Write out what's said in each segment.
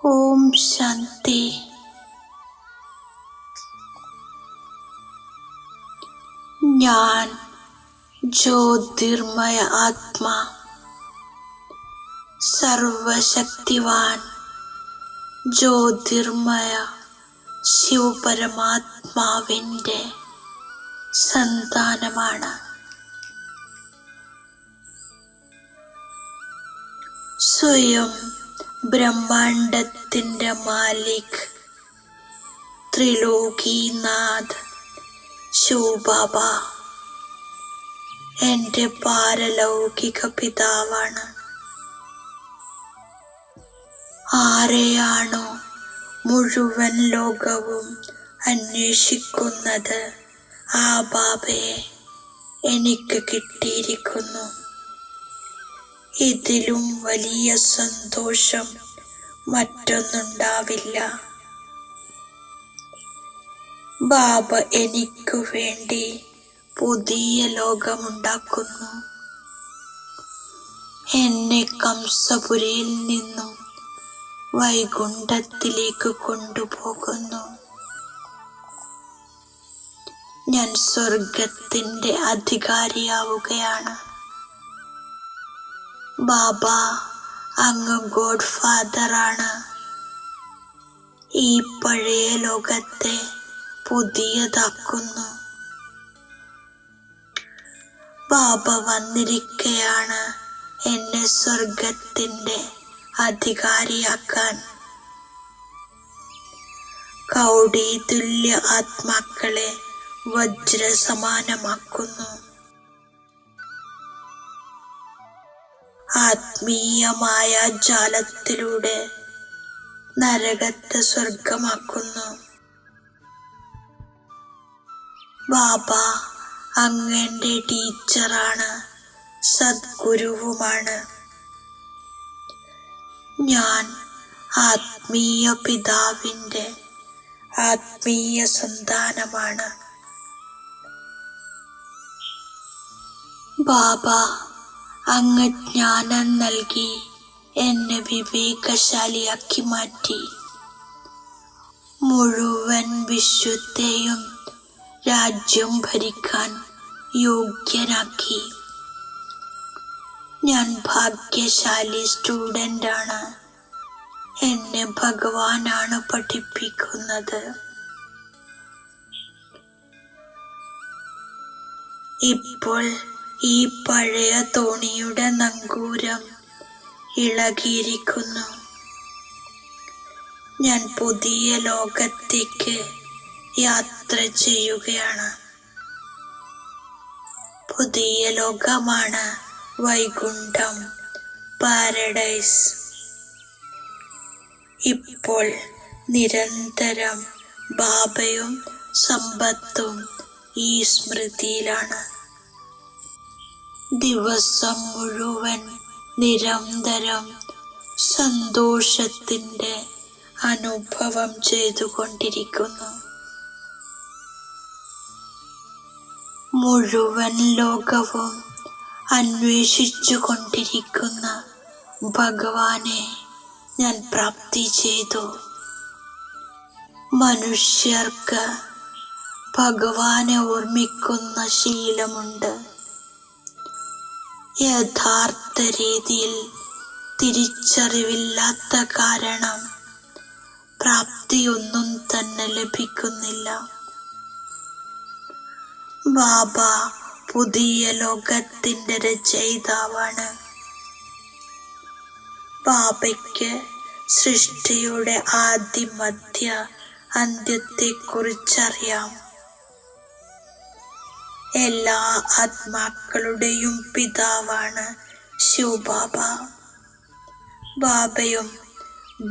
ഓം ശാന്തി. ഞാൻ ജ്യോതിർമയ ആത്മാ, സർവശക്തിവാൻ ജ്യോതിർമയ ശിവപരമാത്മാവിൻ്റെ സന്താനമാണ്. സ്വയം ബ്രഹ്മാണ്ടത്തിൻ്റെ മാലിക് ത്രിലോകീനാഥ് ശിവബാബ എൻ്റെ പാരലൗകിക പിതാവാണ്. ആരെയാണോ മുഴുവൻ ലോകവും അന്വേഷിക്കുന്നത്, ആ ബാബയെ എനിക്ക് കിട്ടിയിരിക്കുന്നു. ഇതിലും വലിയ സന്തോഷം മറ്റൊന്നുണ്ടാവില്ല. ബാബ എനിക്കു വേണ്ടി പുതിയ ലോകമുണ്ടാക്കുന്നു. എന്നെ കംസപുരിയിൽ നിന്നും വൈകുണ്ഠത്തിലേക്ക് കൊണ്ടുപോകുന്നു. ഞാൻ സ്വർഗത്തിൻ്റെ അധികാരിയാവുകയാണ്. ബാബ, അങ്ങ് ഗോഡ് ഫാദറാണ്. ഈ പഴയ ലോകത്തെ പുതിയതാക്കുന്നു. ബാബ വന്നിരിക്കയാണ് എന്നെ സ്വർഗത്തിൻ്റെ അധികാരിയാക്കാൻ. കൗടി തുല്യ ആത്മാക്കളെ വജ്രസമാനമാക്കുന്നു. ആത്മീയമായ ജാലത്തിലൂടെ നരകത്തെ സ്വർഗമാക്കുന്നു. ബാബ, അങ്ങന്റെ ടീച്ചറാണ്, സദ്ഗുരുവുമാണ്. ഞാൻ ആത്മീയ പിതാവിൻ്റെ ആത്മീയ സന്താനമാണ്. ബാബ, അങ്ങ് ജ്ഞാനം നൽകി എന്നെ വിവേകശാലിയാക്കി മാറ്റി. മുഴുവൻ വിശ്വത്തെയും രാജ്യം ഭരിക്കാൻ യോഗ്യനാക്കി. ഞാൻ ഭാഗ്യശാലി സ്റ്റുഡൻ്റാണ്. എന്നെ ഭഗവാനാണ് പഠിപ്പിക്കുന്നത്. ഇപ്പോൾ ഈ പഴയ തോണിയുടെ നങ്കൂരം ഇളകിയിരിക്കുന്നു. ഞാൻ പുതിയ ലോകത്തേക്ക് യാത്ര ചെയ്യുകയാണ്. പുതിയ ലോകമാണ് വൈകുണ്ഠം, പാരഡൈസ്. ഇപ്പോൾ നിരന്തരം ബാബയും സമ്പത്തും ഈ സ്മൃതിയിലാണ്. ദിവസം മുഴുവൻ നിരന്തരം സന്തോഷത്തിൻ്റെ അനുഭവം ചെയ്തുകൊണ്ടിരിക്കുന്നു. മുഴുവൻ ലോകവും അന്വേഷിച്ചു കൊണ്ടിരിക്കുന്ന ഭഗവാനെ ഞാൻ പ്രാപ്തി ചെയ്തു. മനുഷ്യർക്ക് ഭഗവാനെ ഓർമ്മിക്കുന്ന ശീലമുണ്ട്. യഥാർത്ഥ രീതിയിൽ തിരിച്ചറിവില്ലാത്ത കാരണം പ്രാപ്തിയൊന്നും തന്നെ ലഭിക്കുന്നില്ല. ബാബ പുതിയ ലോകത്തിൻ്റെ രചയിതാവാണ്. ബാബയ്ക്ക് സൃഷ്ടിയുടെ ആദി മധ്യ അന്ത്യത്തെക്കുറിച്ചറിയാം. എല്ലാ ആത്മാക്കളുടെയും പിതാവാണ് ശിവബാബ. ബാബയും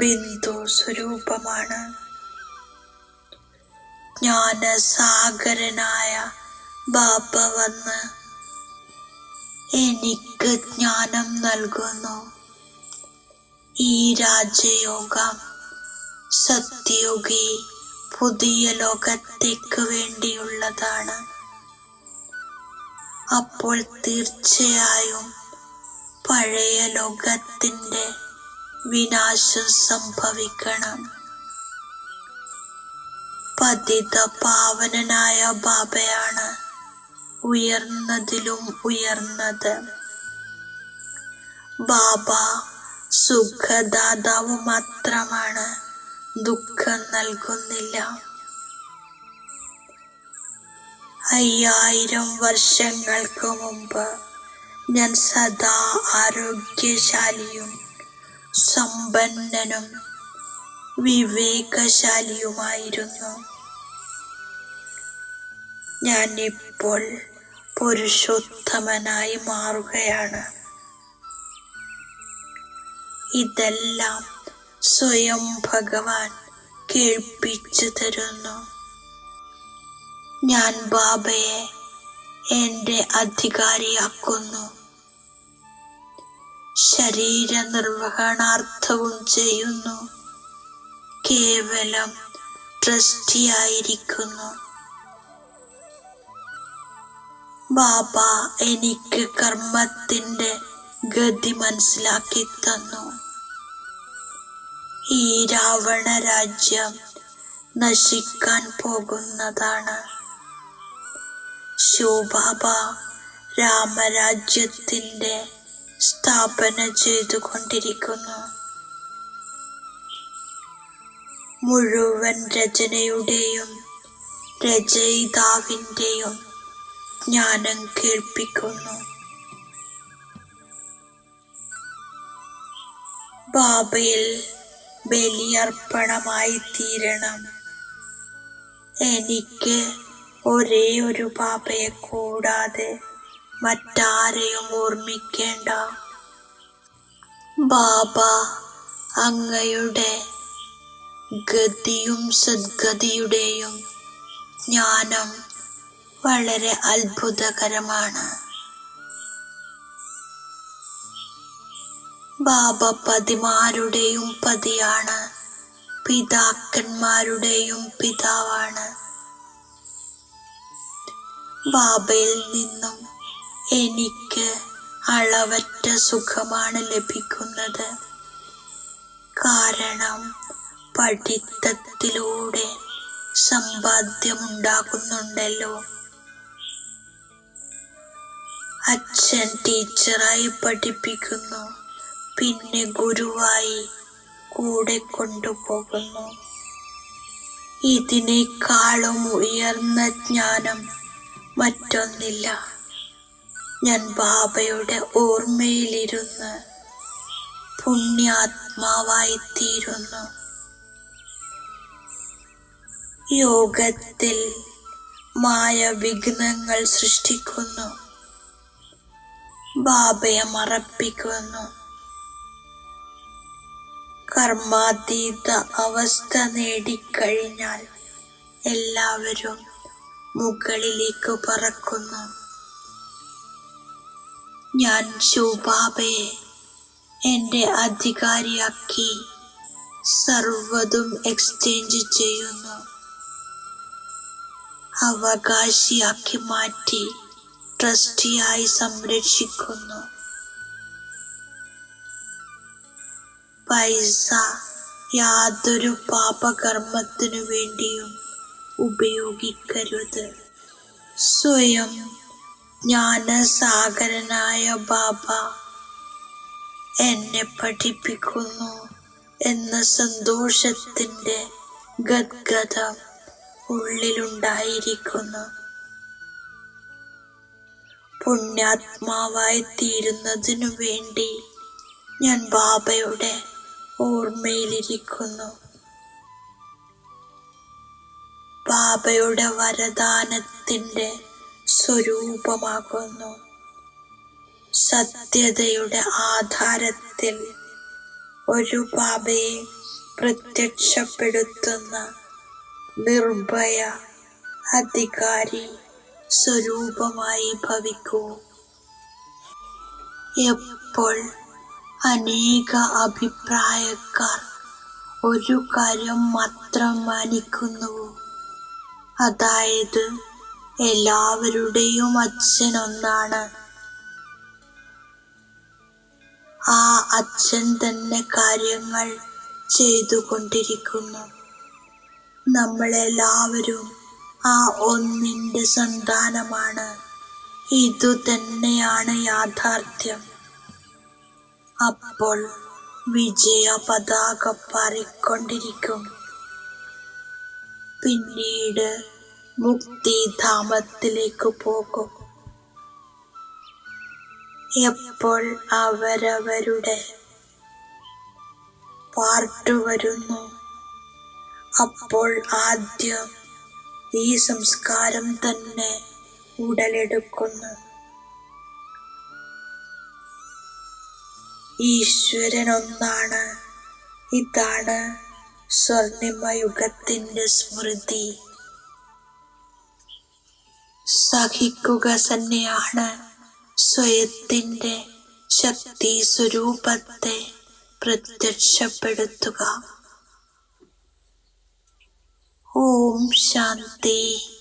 ബിന്ദു സ്വരൂപമാണ്. ജ്ഞാനസാഗരനായ ബാബ വന്ന് എനിക്ക് ജ്ഞാനം നൽകുന്നു. ഈ രാജയോഗം സത്യയോഗി പുതിയ ലോകത്തേക്ക് വേണ്ടിയുള്ളതാണ്. അപ്പോൾ തീർച്ചയായും പഴയ ലോകത്തിൻ്റെ വിനാശം സംഭവിക്കണം. പതിത പാവനനായ ബാബയാണ് ഉയർന്നതിലും ഉയർന്നത്. ബാബ സുഖദാതാവ് മാത്രമാണ്, ദുഃഖം നൽകുന്നില്ല. 5000 വർഷങ്ങൾക്ക് മുമ്പ് ഞാൻ സദാ ആരോഗ്യശാലിയും സമ്പന്നനും വിവേകശാലിയുമായിരുന്നു. ഞാൻ ഇപ്പോൾ പുരുഷോത്തമനായി മാറുകയാണ്. ഇതെല്ലാം സ്വയം ഭഗവാൻ കേൾപ്പിച്ചു തരുന്നു. ഞാൻ ബാബയെ എൻ്റെ അധികാരിയാക്കുന്നു. ശരീര നിർവഹണാർത്ഥവും ചെയ്യുന്നു. കേവലം ട്രസ്റ്റിയായിരിക്കുന്നു. ബാബ എനിക്ക് കർമ്മത്തിൻ്റെ ഗതി മനസ്സിലാക്കി തന്നു. ഈ രാവണ രാജ്യം നശിക്കാൻ പോകുന്നതാണ്. ശിവബാബ രാമരാജ്യത്തിൻ്റെ സ്ഥാപന ചെയ്തുകൊണ്ടിരിക്കുന്നു. മുഴുവൻ രചനയുടെയും രചയിതാവിൻ്റെയും ജ്ഞാനം കേൾപ്പിക്കുന്നു. ബാബയിൽ ബലിയർപ്പണമായി തീരണം. എനിക്ക് ഒരേ ഒരു ബാബയെ കൂടാതെ മറ്റാരെയും ഓർമ്മിക്കേണ്ട. ബാബ അങ്ങയുടെ ഗതിയും സദ്ഗതിയുടെയും ജ്ഞാനം വളരെ അത്ഭുതകരമാണ്. ബാബ പതിമാരുടെയും പതിയാണ്, പിതാക്കന്മാരുടെയും പിതാവാണ്. ബാബയിൽ നിന്നും എനിക്ക് അളവറ്റ സുഖമാണ് ലഭിക്കുന്നത്. കാരണം പഠിത്തത്തിലൂടെ സമ്പാദ്യമുണ്ടാകുന്നുണ്ടല്ലോ. അച്ഛൻ ടീച്ചറായി പഠിപ്പിക്കുന്നു, പിന്നെ ഗുരുവായി കൂടെ കൊണ്ടുപോകുന്നു. ഇതിനേക്കാളും ഉയർന്ന ജ്ഞാനം മറ്റൊന്നില്ല. ഞാൻ ബാബയുടെ ഓർമ്മയിലിരുന്ന് പുണ്യാത്മാവായി തീരുന്നു. യോഗത്തിൽ മായ വിഘ്നങ്ങൾ സൃഷ്ടിക്കുന്നു, ബാബയെ മറപ്പിക്കുന്നു. കർമാതീത അവസ്ഥ നേടിക്കഴിഞ്ഞാൽ എല്ലാവരും മുകളിലേക്ക് പറക്കുന്നു. ഞാൻ ശിവബാബയെ എൻ്റെ അധികാരിയാക്കി സർവ്വതും എക്സ്ചേഞ്ച് ചെയ്യുന്നു. അവകാശിയാക്കി മാറ്റി ട്രസ്റ്റിയായി സംരക്ഷിക്കുന്നു. പൈസ യാതൊരു പാപകർമ്മത്തിനു വേണ്ടിയും ഉപയോഗിക്കരുത്. സ്വയം ജ്ഞാനസാഗരനായ ബാബ എന്നെ പഠിപ്പിക്കുന്നു എന്ന സന്തോഷത്തിൻ്റെ ഗദ്ഗതം ഉള്ളിലുണ്ടായിരിക്കുന്നു. പുണ്യാത്മാവായി തീരുന്നതിനു വേണ്ടി ഞാൻ ബാബയുടെ ഓർമ്മയിലിരിക്കുന്നു. ബാബയുടെ വരദാനത്തിൻ്റെ സ്വരൂപമാകുന്നു. സത്യതയുടെ ആധാരത്തിൽ ഒരു ബാബയെ പ്രത്യക്ഷപ്പെടുത്തുന്ന നിർഭയ അധികാരി സ്വരൂപമായി ഭവിക്കൂ. എപ്പോൾ അനേക അഭിപ്രായക്കാർ ഒരു കാര്യം മാത്രം മാനിക്കുന്നുവോ, അതായത് എല്ലാവരുടെയും അച്ഛൻ ഒന്നാണ്, ആ അച്ഛൻ തന്നെ കാര്യങ്ങൾ ചെയ്തുകൊണ്ടിരിക്കുന്നു. നമ്മളെല്ലാവരും ആ ഒന്നിന്റെ സന്താനമാണ്. ഇതുതന്നെയാണ് യാഥാർത്ഥ്യം. അപ്പോൾ വിജയ പതാക പാറിക്കൊണ്ടിരിക്കും. പിന്നീട് മുക്തിധാമത്തിലേക്ക് പോകും. എപ്പോൾ അവരവരുടെ പാർട്ട് വരുന്നു, അപ്പോൾ ആദ്യം ഈ സംസ്കാരം തന്നെ ഉടലെടുക്കുന്നു. ഈശ്വരൻ ഒന്നാണ്. ഇതാണ് സ്വർണിമയുഗത്തിന്റെ സ്മൃതി. സഹിക്കുക തന്നെയാണ് സ്വയത്തിന്റെ ശക്തി സ്വരൂപത്തെ പ്രത്യക്ഷപ്പെടുത്തുക. ഓം ശാന്തി.